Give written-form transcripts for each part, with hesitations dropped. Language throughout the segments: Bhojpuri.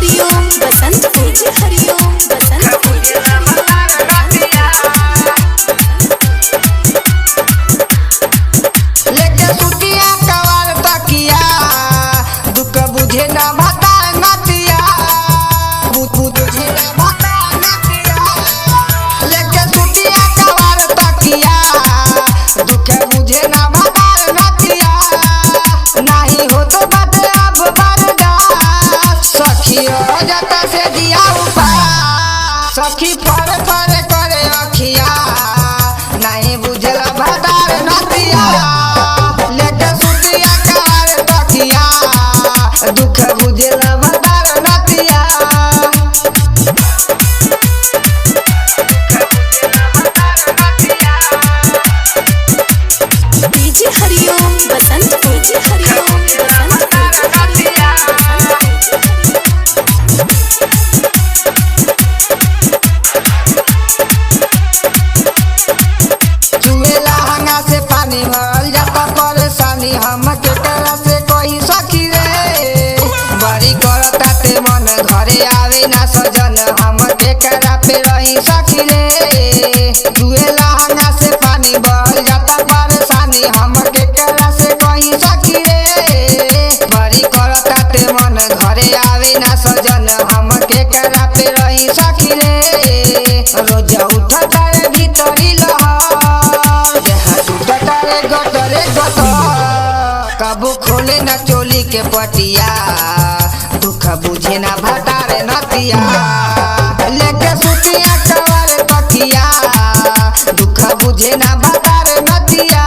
हरिओम बसंत डीजे हरिओम बसंत डीजे लेके सुतिया कवार तकिया दुख बुझे ना भता नतिया बुझे ना भता नतिया लेके सुतिया कवार तकिया दुख बुझे ना भता नतिया नहीं हो तो बात अब बर्दाश्त सखी हो जाता से दिया ऊपर सखी फर फर करे अखिया नहीं बुझला भतार नतिया लेके सुतिया कवार तकिया दुख बुझला भतार नतिया डीजे हरिओम बसंत डीजे हरिओम बसंत चुएला हंगा से पानी भरल जाता परेशानी हम के तरह से कोई सखी रे बड़ी करता ते मन घरे आवे ना सजन हम के करा पे रही सखी रे चुएला हंगा से पानी भरल जाता परेशानी हम के तरह से कोई सखी रे बड़ी करता ते मन घरे आवे ना सजन हम के करा पे रही सखी रे रोज उठता रे भीतरी लहर देह टूटता रे गटरे गटर कबो खोले न चोली के पटिया दुख बुझे ना भतारे नतिया लेके सुतिया कवार तकिया दुख बुझे ना भतारे नतिया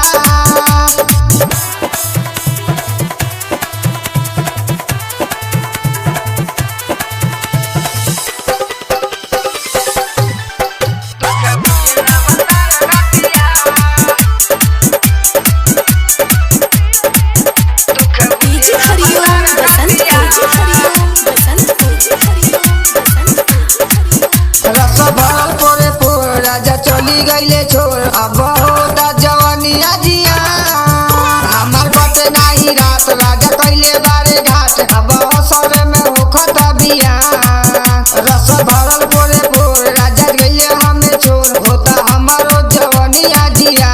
डीजे हरिओम बसंत डीजे हरिओम बसंत डीजे हरिओम बसंत रस भरल पोरे पोर राजा चली गईले छोर अब होता जवानिया जिया हमार बटे नाही रात राजा कैले बारे घाट अब असर में होखता बिया रस भरल पोरे पोर राजा गईले हमें छोर होता हमारो जवानिया जिया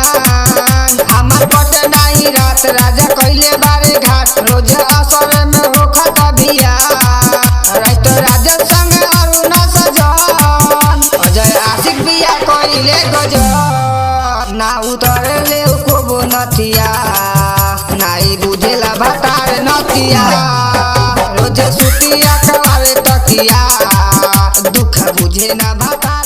हमार बटे नाही रात राजा कैले बारे घाट रोज असर में होखता बिया रात राजा संग अरुण सजन अजय आशिक बिया कइले गजन ना उतरे ले कोबो नतिया नाई बुझेला भतार नतिया रोज सुतिया कवारे तकिया दुख बुझे ना भतार